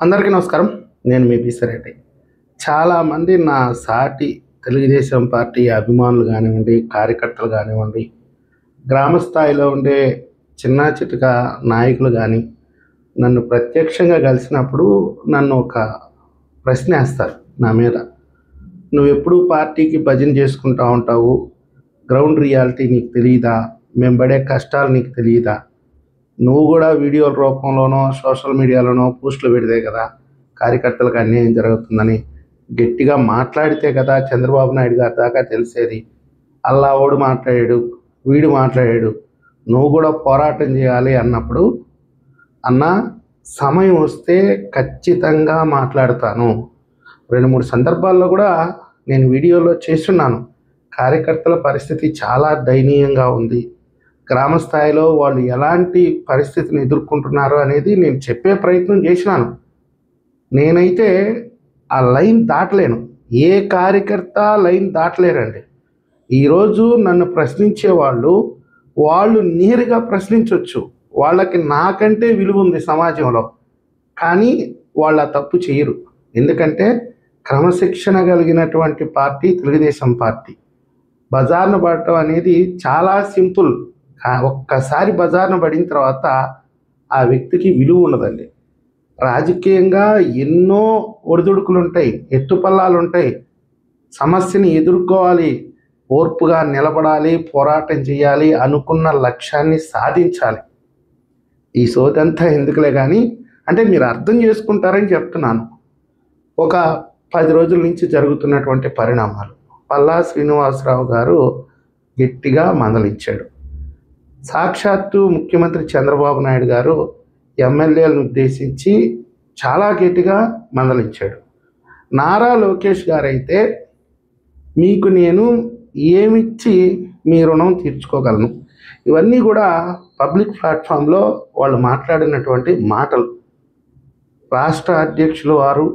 అందరికీ నమస్కారం. నేను మీ పిసిరెడ్డి. చాలామంది నా సాటి తెలుగుదేశం పార్టీ అభిమానులు కానివ్వండి, కార్యకర్తలు కానివ్వండి, గ్రామ స్థాయిలో ఉండే చిన్నా చితక నాయకులు కానీ నన్ను ప్రత్యక్షంగా కలిసినప్పుడు నన్ను ఒక ప్రశ్న వేస్తారు నా మీద. నువ్వెప్పుడు పార్టీకి భజన చేసుకుంటూ ఉంటావు, గ్రౌండ్ రియాలిటీ నీకు తెలియదా, మేము పడే కష్టాలు నీకు తెలియదా, నువ్వు కూడా వీడియోల రూపంలోనో సోషల్ మీడియాలోనో పోస్టులు పెడితే కదా కార్యకర్తలకు అన్యాయం జరుగుతుందని, గట్టిగా మాట్లాడితే కదా చంద్రబాబు నాయుడు గారి దాకా తెలిసేది, అల్లా ఓడు మాట్లాడాడు, వీడు మాట్లాడాడు, నువ్వు కూడా పోరాటం చేయాలి అన్నప్పుడు, అన్న సమయం వస్తే ఖచ్చితంగా మాట్లాడతాను. 2-3 సందర్భాల్లో కూడా నేను వీడియోలో చేస్తున్నాను. కార్యకర్తల పరిస్థితి చాలా దయనీయంగా ఉంది, గ్రామ స్థాయిలో వాళ్ళు ఎలాంటి పరిస్థితిని ఎదుర్కొంటున్నారో అనేది నేను చెప్పే ప్రయత్నం చేసినాను. నేనైతే ఆ లైన్ దాటలేను, ఏ కార్యకర్త లైన్ దాటలేరండి. ఈరోజు నన్ను ప్రశ్నించే వాళ్ళు నేరుగా ప్రశ్నించవచ్చు, వాళ్ళకి నాకంటే విలువ ఉంది సమాజంలో, కానీ వాళ్ళ తప్పు చేయరు. ఎందుకంటే క్రమశిక్షణ కలిగినటువంటి పార్టీ తెలుగుదేశం పార్టీ. బజార్ను పడటం అనేది చాలా సింపుల్. ఒక్కసారి బజార్ను పడిన తర్వాత ఆ వ్యక్తికి విలువ ఉండదండి. రాజకీయంగా ఎన్నో ఒడిదుడుకులు ఉంటాయి, ఎత్తుపల్లాలు ఉంటాయి. సమస్యని ఎదుర్కోవాలి, ఓర్పుగా నిలబడాలి, పోరాటం చేయాలి, అనుకున్న లక్ష్యాన్ని సాధించాలి. ఈ సోదంతా ఎందుకులే కానీ, అంటే మీరు అర్థం చేసుకుంటారని చెప్తున్నాను. ఒక 10 రోజుల నుంచి జరుగుతున్నటువంటి పరిణామాలు, పల్లా శ్రీనివాసరావు గారు గట్టిగా మందలించాడు. సాక్షాత్తు ముఖ్యమంత్రి చంద్రబాబు నాయుడు గారు ఎమ్మెల్యేలను ఉద్దేశించి చాలా గట్టిగా మందలించాడు. నారా లోకేష్ గారైతే, మీకు నేను ఏమిచ్చి మీ రుణం తీర్చుకోగలను, ఇవన్నీ కూడా పబ్లిక్ ప్లాట్ఫామ్లో వాళ్ళు మాట్లాడినటువంటి మాటలు. రాష్ట్ర అధ్యక్షులు వారు,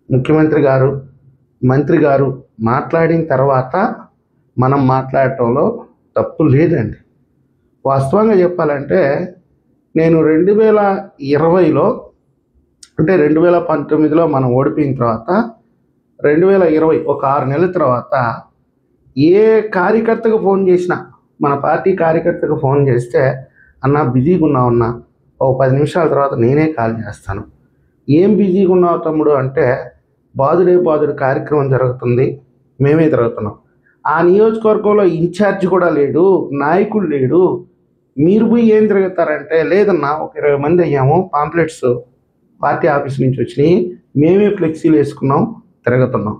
ముఖ్యమంత్రి గారు, మంత్రి గారు మాట్లాడిన తర్వాత మనం మాట్లాడటంలో తప్పు లేదండి. వాస్తవంగా చెప్పాలంటే, నేను 2020లో, అంటే 2019లో మనం ఓడిపోయిన తర్వాత 2020 ఒక 6 నెలల తర్వాత ఏ కార్యకర్తకు ఫోన్ చేసినా, మన పార్టీ కార్యకర్తకు ఫోన్ చేస్తే, అన్న బిజీగా ఉన్నావన్నా, ఒక 10 నిమిషాల తర్వాత నేనే కాల్ చేస్తాను. ఏం బిజీగా ఉన్నావు తమ్ముడు అంటే, బాదుడే కార్యక్రమం జరుగుతుంది, మేమే తిరుగుతున్నాం, ఆ నియోజకవర్గంలో ఇన్ఛార్జ్ కూడా లేడు, నాయకుడు లేడు, మీరు పోయి ఏం తిరుగుతారంటే, లేదన్నా ఒక 20 మంది అయ్యాము, పాంప్లెట్స్ పార్టీ ఆఫీస్ నుంచి వచ్చినాయి, మేమే ఫ్లెక్సీలు వేసుకున్నాం, తిరుగుతున్నాం.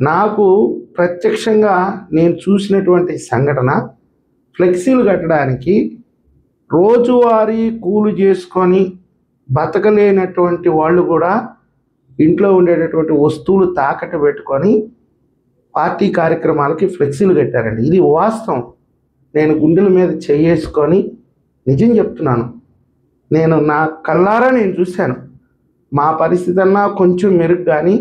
నాకు ప్రత్యక్షంగా నేను చూసినటువంటి సంఘటన, ఫ్లెక్సీలు కట్టడానికి రోజువారీ కూలి చేసుకొని బతకలేనటువంటి వాళ్ళు కూడా ఇంట్లో ఉండేటటువంటి వస్తువులు తాకట్టు పెట్టుకొని పార్టీ కార్యక్రమాలకి ఫ్లెక్సీలు కట్టారండి. ఇది వాస్తవం. నేను గుండెల మీద చేసుకొని నిజం చెప్తున్నాను. నేను నా కళ్ళారా నేను చూశాను. మా పరిస్థితి అన్నా కొంచెం మెరుగు, కానీ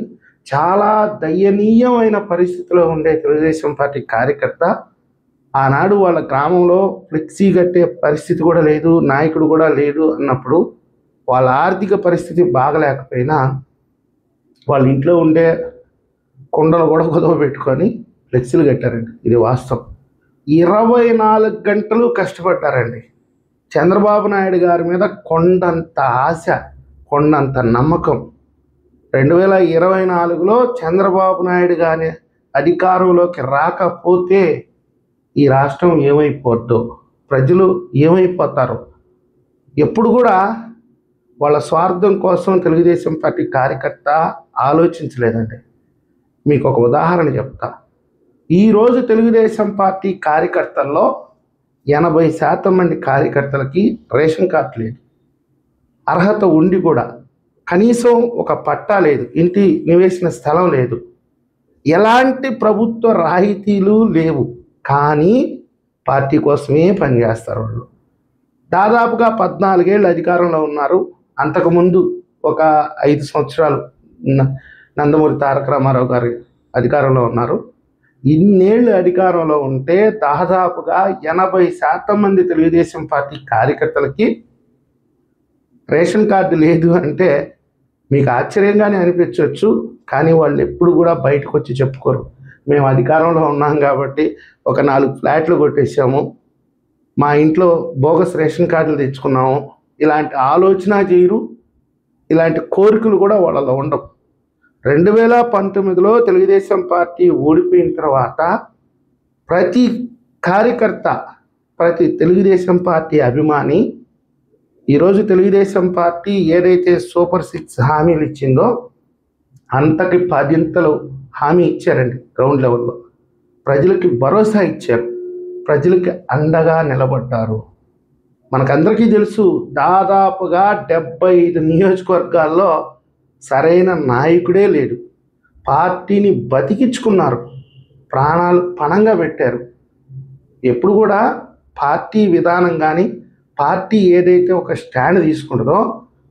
చాలా దయనీయమైన పరిస్థితిలో ఉండే తెలుగుదేశం పార్టీ కార్యకర్త ఆనాడు వాళ్ళ గ్రామంలో ఫ్లెక్సీ కట్టే పరిస్థితి కూడా లేదు, నాయకుడు కూడా లేదు అన్నప్పుడు, వాళ్ళ ఆర్థిక పరిస్థితి బాగలేకపోయినా వాళ్ళ ఇంట్లో ఉండే కుండలు కూడా కుదవ పెట్టుకొని ఫ్లెక్సీలు కట్టారండి. ఇది వాస్తవం. 24 గంటలు కష్టపడ్డారండి. చంద్రబాబు నాయుడు గారి మీద కొండంత ఆశ, కొండంత నమ్మకం. 2024లో చంద్రబాబు నాయుడు గారి అధికారంలోకి రాకపోతే ఈ రాష్ట్రం ఏమైపోద్దో, ప్రజలు ఏమైపోతారో, ఎప్పుడు కూడా వాళ్ళ స్వార్థం కోసం తెలుగుదేశం పార్టీ కార్యకర్త ఆలోచించలేదండి. మీకు ఒక ఉదాహరణ చెప్తా. ఈరోజు తెలుగుదేశం పార్టీ కార్యకర్తల్లో 80% మంది కార్యకర్తలకి రేషన్ కార్డు లేదు, అర్హత ఉండి కూడా కనీసం ఒక పట్టా లేదు, ఇంటి నివేశన స్థలం లేదు, ఎలాంటి ప్రభుత్వ రాయితీలు లేవు, కానీ పార్టీ కోసమే పనిచేస్తారు వాళ్ళు. దాదాపుగా 14 ఏళ్ళు అధికారంలో ఉన్నారు. అంతకుముందు ఒక 5 సంవత్సరాలు నందమూరి తారక రామారావు గారి అధికారంలో ఉన్నారు. ఇన్నేళ్ళు అధికారంలో ఉంటే దాదాపుగా 80% మంది తెలుగుదేశం పార్టీ కార్యకర్తలకి రేషన్ కార్డు లేదు అంటే మీకు ఆశ్చర్యంగానే అనిపించవచ్చు, కానీ వాళ్ళు ఎప్పుడు కూడా బయటకు వచ్చి చెప్పుకోరు. మేము అధికారంలో ఉన్నాం కాబట్టి ఒక 4 ఫ్లాట్లు కొట్టేసాము, మా ఇంట్లో బోగస్ రేషన్ కార్డులు తెచ్చుకున్నాము, ఇలాంటి ఆలోచన చేయరు. ఇలాంటి కోరికలు కూడా వాళ్ళలో ఉండవు. 2019లో తెలుగుదేశం పార్టీ ఓడిపోయిన తర్వాత ప్రతి కార్యకర్త, ప్రతి తెలుగుదేశం పార్టీ అభిమాని ఈరోజు తెలుగుదేశం పార్టీ ఏదైతే సూపర్ 6 హామీలు ఇచ్చిందో అంతకి 10 హామీ ఇచ్చారండి. గ్రౌండ్ లెవెల్లో ప్రజలకి భరోసా ఇచ్చారు, ప్రజలకి అండగా నిలబడ్డారు. మనకందరికీ తెలుసు, దాదాపుగా 75 నియోజకవర్గాల్లో సరైన నాయకుడే లేడు. పార్టీని బతికించుకున్నారు, ప్రాణాలు పణంగా పెట్టారు. ఎప్పుడు కూడా పార్టీ విధానం కానీ, పార్టీ ఏదైతే ఒక స్టాండ్ తీసుకుంటుందో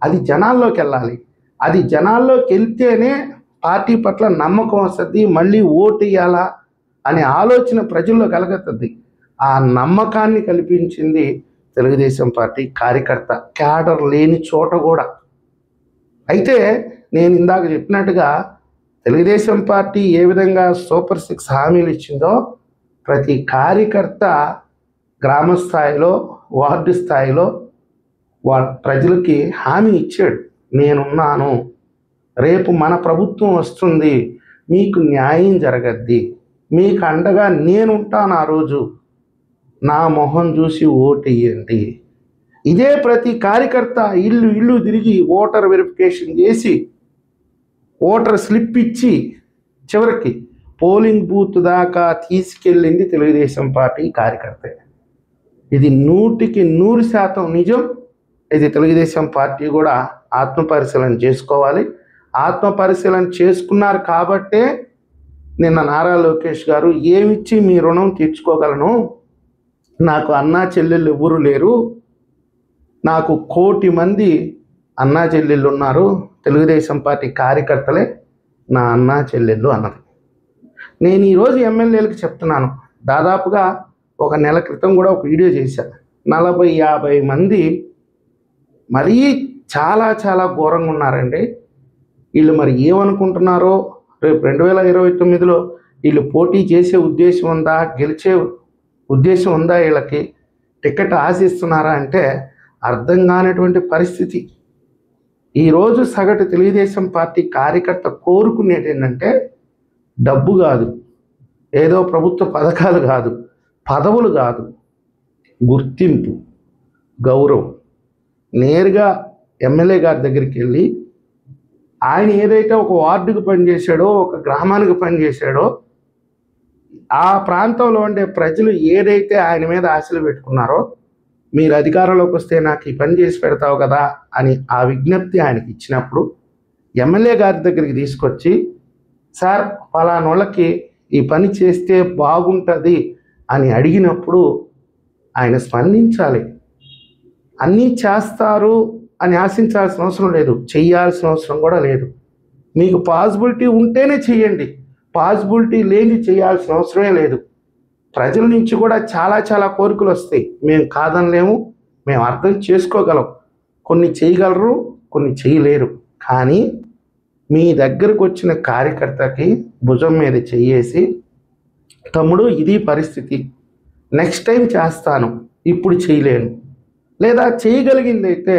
అది జనాల్లోకి వెళ్ళాలి. అది జనాల్లోకి వెళ్తేనే పార్టీ పట్ల నమ్మకం వస్తుంది, మళ్ళీ ఓటు వేయాలా అనే ఆలోచన ప్రజల్లో కలుగుతుంది. ఆ నమ్మకాన్ని కల్పించింది తెలుగుదేశం పార్టీ కార్యకర్త, క్యాడర్ లేని చోట కూడా. అయితే నేను ఇందాక చెప్పినట్టుగా తెలుగుదేశం పార్టీ ఏ విధంగా సూపర్ 6 హామీలు ఇచ్చిందో ప్రతి కార్యకర్త గ్రామ స్థాయిలో, వార్డు స్థాయిలో ప్రజలకి హామీ ఇచ్చాడు. నేనున్నాను, రేపు మన ప్రభుత్వం వస్తుంది, మీకు న్యాయం జరగద్ది, మీకు అండగా నేనుంటాను, ఆ రోజు నా మొహం చూసి ఓటేయండి. ఇదే ప్రతి కార్యకర్త ఇల్లు ఇల్లు తిరిగి ఓటర్ వెరిఫికేషన్ చేసి ఓటర్ స్లిప్ ఇచ్చి చివరికి పోలింగ్ బూత్ దాకా తీసుకెళ్ళింది తెలుగుదేశం పార్టీ కార్యకర్తే. ఇది 100% నిజం. ఇది తెలుగుదేశం పార్టీ కూడా ఆత్మపరిశీలన చేసుకోవాలి. ఆత్మపరిశీలన చేసుకున్నారు కాబట్టే నిన్న నారా లోకేష్ గారు ఏమిచ్చి మీ రుణం తీర్చుకోగలను, నాకు అన్నా చెల్లెళ్ళు ఎవరు లేరు, నాకు 1 కోటి మంది అన్నా చెల్లెళ్ళు ఉన్నారు, తెలుగుదేశం పార్టీ కార్యకర్తలే నా అన్నా చెల్లెళ్ళు అన్నది. నేను ఈరోజు ఎమ్మెల్యేలకు చెప్తున్నాను, దాదాపుగా ఒక నెల క్రితం కూడా ఒక వీడియో చేశాను. 40-50 మంది మరీ చాలా చాలా ఘోరంగా ఉన్నారండి. వీళ్ళు మరి ఏమనుకుంటున్నారో, రేపు 2029లో వీళ్ళు పోటీ చేసే ఉద్దేశం ఉందా, గెలిచే ఉద్దేశం ఉందా, వీళ్ళకి టికెట్ ఆశిస్తున్నారా అంటే అర్థం కానటువంటి పరిస్థితి. ఈరోజు సగటు తెలుగుదేశం పార్టీ కార్యకర్త కోరుకునేది ఏంటంటే డబ్బు కాదు, ఏదో ప్రభుత్వ పథకాలు కాదు, పదవులు కాదు, గుర్తింపు, గౌరవం. నేరుగా ఎమ్మెల్యే గారి దగ్గరికి వెళ్ళి ఆయన ఏదైతే ఒక వార్డుకు పనిచేశాడో, ఒక గ్రామానికి పనిచేశాడో, ఆ ప్రాంతంలో ఉండే ప్రజలు ఏదైతే ఆయన మీద ఆశలు పెట్టుకున్నారో, మీరు అధికారంలోకి వస్తే నాకు ఈ పని చేసి పెడతావు కదా అని ఆ విజ్ఞప్తి ఆయనకి ఇచ్చినప్పుడు ఎమ్మెల్యే గారి దగ్గరికి తీసుకొచ్చి, సార్ ఫలానోళ్ళకి ఈ పని చేస్తే బాగుంటుంది అని అడిగినప్పుడు ఆయన స్పందించాలి. అన్నీ చేస్తారు అని ఆశించాల్సిన అవసరం లేదు, చెయ్యాల్సిన అవసరం కూడా లేదు. మీకు పాసిబిలిటీ ఉంటేనే చెయ్యండి, పాసిబిలిటీ లేని చేయాల్సిన అవసరమే లేదు. ప్రజల నుంచి కూడా చాలా చాలా కోరికలు వస్తాయి, మేము కాదనలేము, మేము అర్థం చేసుకోగలం. కొన్ని చేయగలరు, కొన్ని చేయలేరు. కానీ మీ దగ్గరకు వచ్చిన కార్యకర్తకి భుజం మీద చెయ్యేసి, తమ్ముడు ఇది పరిస్థితి, నెక్స్ట్ టైం చేస్తాను, ఇప్పుడు చేయలేను, లేదా చేయగలిగింది అయితే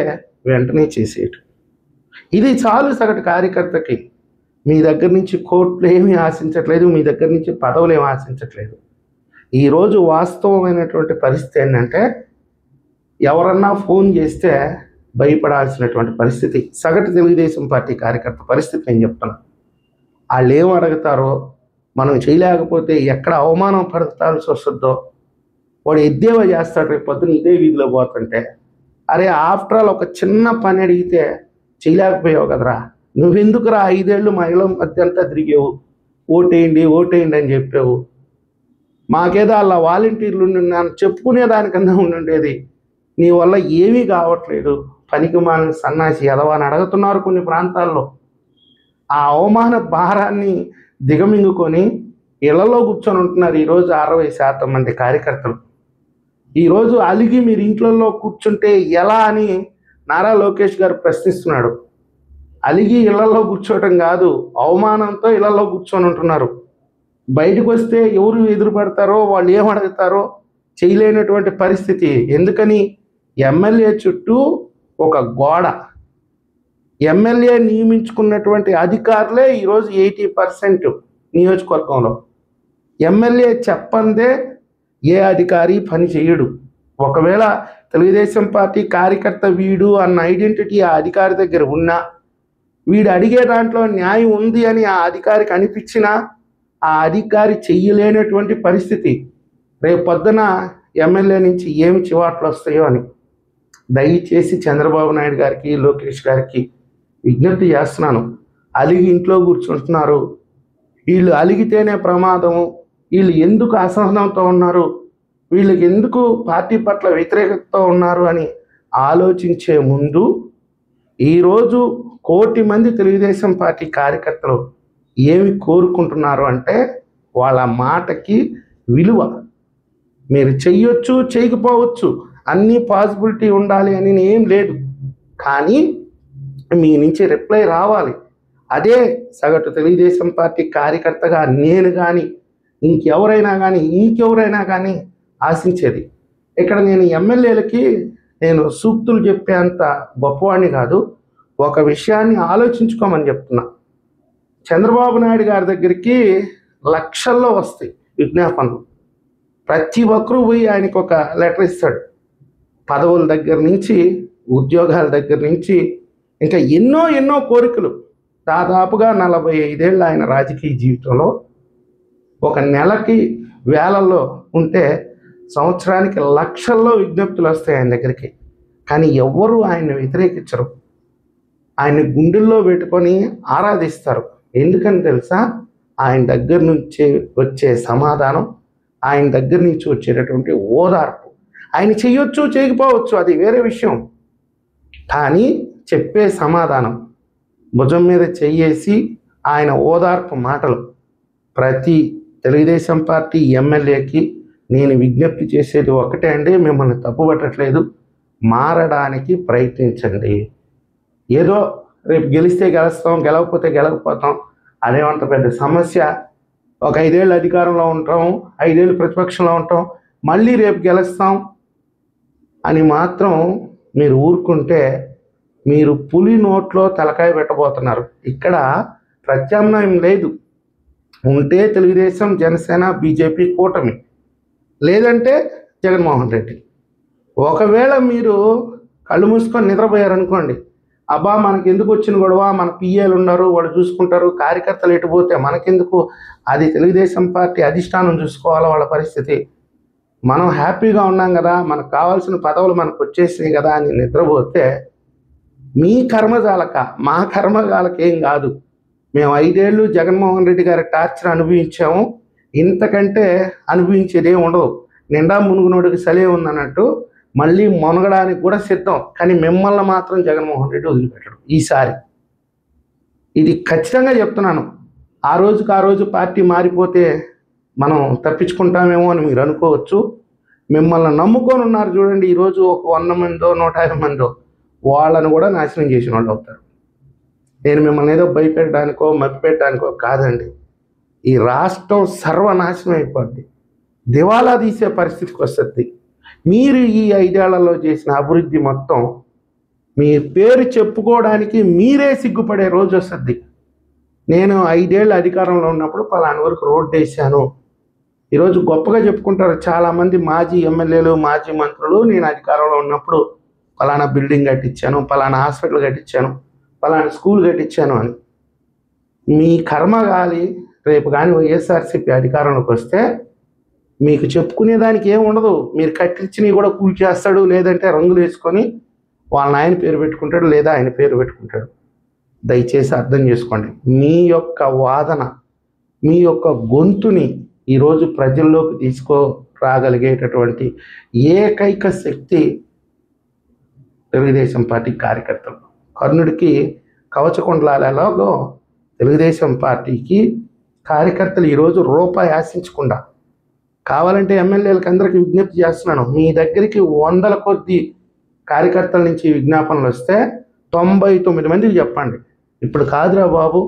వెంటనే చేసేయటం. ఇది చాలు సగటు కార్యకర్తకి. మీ దగ్గర నుంచి కోట్లు ఏమీ ఆశించట్లేదు, మీ దగ్గర నుంచి పదవులు ఏమి ఆశించట్లేదు. ఈరోజు వాస్తవమైనటువంటి పరిస్థితి ఏంటంటే ఎవరన్నా ఫోన్ చేస్తే భయపడాల్సినటువంటి పరిస్థితి సగటు తెలుగుదేశం పార్టీ కార్యకర్త పరిస్థితి నేను చెప్తాను. వాళ్ళు ఏం అడుగుతారో, మనం చేయలేకపోతే ఎక్కడ అవమానం పడతాల్సి వస్తుందో, వాడు ఎద్దేవా చేస్తాడు రేపు పొద్దున ఇదే వీధిలో పోతుంటే, అరే ఆఫ్టర్ ఆల్ ఒక చిన్న పని అడిగితే చేయలేకపోయావు కదరా, నువ్వెందుకురా 5 ఏళ్ళు మహిళల మధ్య అంతా తిరిగేవు, ఓటేయండి ఓటేయండి అని చెప్పావు, మాకేదో అలా వాలంటీర్లు నన్ను చెప్పుకునేదానికన్నా ఉండుండేది, నీ వల్ల ఏమీ కావట్లేదు, పనికి మాలిన సన్నాసి ఎదవా అని అడుగుతున్నారు కొన్ని ప్రాంతాల్లో. ఆ అవమాన భారాన్ని దిగమింగుకొని ఇళ్లలో కూర్చొని ఉంటున్నారు ఈరోజు 60% మంది కార్యకర్తలు. ఈరోజు అలిగి మీరు ఇంట్లో కూర్చుంటే ఎలా అని నారా లోకేష్ గారు ప్రశ్నిస్తున్నాడు. అలిగి ఇళ్లలో కూర్చోవటం కాదు, అవమానంతో ఇళ్లలో కూర్చొని ఉంటున్నారు. బయటకు వస్తే ఎవరు ఎదురు పడతారో, వాళ్ళు ఏమడుగుతారో చేయలేనటువంటి పరిస్థితి. ఎందుకని? ఎమ్మెల్యే చుట్టూ ఒక గోడ. ఎమ్మెల్యే నియమించుకున్నటువంటి అధికారులే ఈరోజు 80% నియోజకవర్గంలో. ఎమ్మెల్యే చెప్పందే ఏ అధికారి పని చేయడు. ఒకవేళ తెలుగుదేశం పార్టీ కార్యకర్త వీడు అన్న ఐడెంటిటీ ఆ అధికారి దగ్గర ఉన్నా, వీడు అడిగే దాంట్లో న్యాయం ఉంది అని ఆ అధికారికి అనిపించినా, ఆ అధికారి చెయ్యలేనటువంటి పరిస్థితి. రేపు పొద్దున ఎమ్మెల్యే నుంచి ఏమి చివాట్లు వస్తాయో అని. దయచేసి చంద్రబాబు నాయుడు గారికి, లోకేష్ గారికి విజ్ఞప్తి చేస్తున్నాను. అలిగి ఇంట్లో కూర్చుంటున్నారు, వీళ్ళు అలిగితేనే ప్రమాదము, వీళ్ళు ఎందుకు అసహనంతో ఉన్నారు, వీళ్ళకి ఎందుకు పార్టీ పట్ల వ్యతిరేకతతో ఉన్నారు అని ఆలోచించే ముందు ఈరోజు 1 కోటి మంది తెలుగుదేశం పార్టీ కార్యకర్తలు ఏమి కోరుకుంటున్నారు అంటే వాళ్ళ మాటకి విలువ. మీరు చెయ్యొచ్చు, చేయకపోవచ్చు, అన్నీ పాసిబిలిటీ ఉండాలి అని ఏం లేదు, కానీ మీ నుంచి రిప్లై రావాలి. అదే సగటు తెలుగుదేశం పార్టీ కార్యకర్తగా నేను కానీ, ఇంకెవరైనా కానీ ఆశించేది. ఇక్కడ నేను ఎమ్మెల్యేలకి సూక్తులు చెప్పేంత గొప్పవాడిని కాదు. ఒక విషయాన్ని ఆలోచించుకోమని చెప్తున్నా. చంద్రబాబు నాయుడు గారి దగ్గరికి లక్షల్లో వస్తాయి విజ్ఞాపనలు. ప్రతి ఒక్కరూ పోయి ఆయనకు ఒక లెటర్ ఇస్తాడు. పదవుల దగ్గర నుంచి, ఉద్యోగాల దగ్గర నుంచి, ఇంకా ఎన్నో కోరికలు. దాదాపుగా 45 ఏళ్ళు ఆయన రాజకీయ జీవితంలో ఒక నెలకి వేలల్లో ఉంటే సంవత్సరానికి లక్షల్లో విజ్ఞప్తులు వస్తాయి ఆయన దగ్గరికి. కానీ ఎవ్వరూ ఆయన్ని వ్యతిరేకించరు. ఆయన గుండెల్లో పెట్టుకొని ఆరాధిస్తారు. ఎందుకని తెలుసా? ఆయన దగ్గర నుంచి వచ్చే సమాధానం, ఆయన దగ్గర నుంచి వచ్చేటటువంటి ఓదార్పు. ఆయన చెయ్యొచ్చు, చేయకపోవచ్చు, అది వేరే విషయం. కానీ చెప్పే సమాధానం, భుజం మీద చెయ్యేసి ఆయన ఓదార్పు మాటలు. ప్రతి తెలుగుదేశం పార్టీ ఎమ్మెల్యేకి నేను విజ్ఞప్తి చేసేది ఒకటే అండి, మిమ్మల్ని తప్పుపట్టట్లేదు, మారడానికి ప్రయత్నించండి. ఏదో రేపు గెలిస్తే గెలుస్తాం, గెలవకపోతే గెలవకపోతాం, అదేమంత పెద్ద సమస్య. ఒక 5 ఏళ్ళు అధికారంలో ఉంటాం, 5 ఏళ్ళు ప్రతిపక్షంలో ఉంటాం, మళ్ళీ రేపు గెలుస్తాం అని మాత్రం మీరు ఊరుకుంటే మీరు పులి నోట్లో తలకాయ పెట్టబోతున్నారు. ఇక్కడ ప్రత్యామ్నాయం లేదు. ఉంటే తెలుగుదేశం, జనసేన, బీజేపీ కూటమి, లేదంటే జగన్మోహన్ రెడ్డి. ఒకవేళ మీరు కళ్ళు మూసుకొని నిద్రపోయారనుకోండి, అబ్బా మనకెందుకు వచ్చిన గొడవ, మన పిఏలు ఉన్నారు, వాళ్ళు చూసుకుంటారు, కార్యకర్తలు ఎటుపోతే మనకెందుకు, అది తెలుగుదేశం పార్టీ అధిష్టానం చూసుకోవాలా వాళ్ళ పరిస్థితి, మనం హ్యాపీగా ఉన్నాం కదా, మనకు కావాల్సిన పదవులు మనకు వచ్చేసినాయి కదా అని నిద్రపోతే మీ కర్మజాలక, మా కర్మజాలక ఏం కాదు. మేము 5 ఏళ్ళు జగన్మోహన్ రెడ్డి గారి టార్చర్ అనుభవించాము, ఇంతకంటే అనుభవించేది ఏమి ఉండదు. నిండా మునుగునోడికి సలే ఉందన్నట్టు మళ్ళీ మునగడానికి కూడా సిద్ధం. కానీ మిమ్మల్ని మాత్రం జగన్మోహన్ రెడ్డి వదిలిపెట్టడు ఈసారి. ఇది ఖచ్చితంగా చెప్తున్నాను. ఆ రోజు పార్టీ మారిపోతే మనం తప్పించుకుంటామేమో అని మీరు అనుకోవచ్చు. మిమ్మల్ని నమ్ముకొని ఉన్నారు చూడండి, ఈరోజు ఒక 100 మందో 150 మందో, వాళ్ళను కూడా నాశనం చేసిన వాళ్ళు అవుతారు. నేను మిమ్మల్ని ఏదో భయపెట్టడానికో మభ్యపెట్టడానికో కాదండి. ఈ రాష్ట్రం సర్వనాశనం అయిపోద్ది, దివాలా తీసే పరిస్థితికి వస్తుంది. మీరు ఈ 5 ఏళ్లలో చేసిన అభివృద్ధి మొత్తం మీ పేరు చెప్పుకోవడానికి మీరే సిగ్గుపడే రోజు వస్తుంది. నేను 5 ఏళ్ళు అధికారంలో ఉన్నప్పుడు పలానా వరకు రోడ్డు వేసాను, ఈరోజు గొప్పగా చెప్పుకుంటారు చాలామంది మాజీ ఎమ్మెల్యేలు, మాజీ మంత్రులు. నేను అధికారంలో ఉన్నప్పుడు పలానా బిల్డింగ్ కట్టించాను, పలానా హాస్పిటల్ కట్టించాను, పలానా స్కూల్ కట్టించాను అని. మీ కర్మ గాలి రేపు కానీ వైఎస్ఆర్సీపీ అధికారంలోకి వస్తే మీకు చెప్పుకునేదానికి ఏం ఉండదు. మీరు కట్టించినవి కూడా కూల్చేస్తాడు, లేదంటే రంగులు వేసుకొని వాళ్ళ ఆయన పేరు పెట్టుకుంటాడు, లేదా ఆయన పేరు పెట్టుకుంటాడు. దయచేసి అర్థం చేసుకోండి. మీ యొక్క వాదన, మీ యొక్క గొంతుని ఈరోజు ప్రజల్లోకి తీసుకురాగలిగేటటువంటి ఏకైక శక్తి తెలుగుదేశం పార్టీ కార్యకర్తలు. కర్ణుడికి కవచకుండలాగో తెలుగుదేశం పార్టీకి కార్యకర్తలు ఈరోజు రూపాయి ఆశించకుండా, కావాలంటే ఎమ్మెల్యేలకు అందరికీ విజ్ఞప్తి చేస్తున్నాను, మీ దగ్గరికి 100ల కొద్ది కార్యకర్తల నుంచి విజ్ఞాపనలు వస్తే 99 మందికి చెప్పండి, ఇప్పుడు కాదురా బాబు,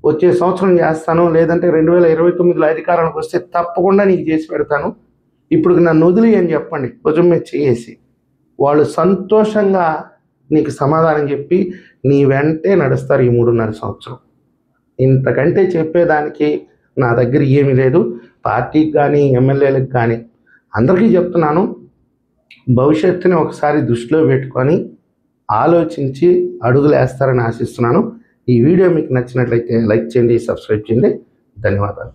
వచ్చే సంవత్సరం చేస్తాను, లేదంటే 2029లో అధికారానికి వస్తే తప్పకుండా నీకు చేసి పెడతాను, ఇప్పుడు నన్ను వదిలి అని చెప్పండి భుజం మీద చేసి. వాళ్ళు సంతోషంగా నీకు సమాధానం చెప్పి నీ వెంటే నడుస్తారు ఈ 3.5 సంవత్సరం. ఇంతకంటే చెప్పేదానికి నా దగ్గర ఏమీ లేదు. పార్టీకి కానీ ఎమ్మెల్యేలకు కానీ అందరికీ చెప్తున్నాను, భవిష్యత్తుని ఒకసారి దృష్టిలో పెట్టుకొని ఆలోచించి అడుగులేస్తారని ఆశిస్తున్నాను. ఈ వీడియో మీకు నచ్చినట్లయితే లైక్ చేయండి, సబ్స్క్రైబ్ చేయండి. ధన్యవాదాలు.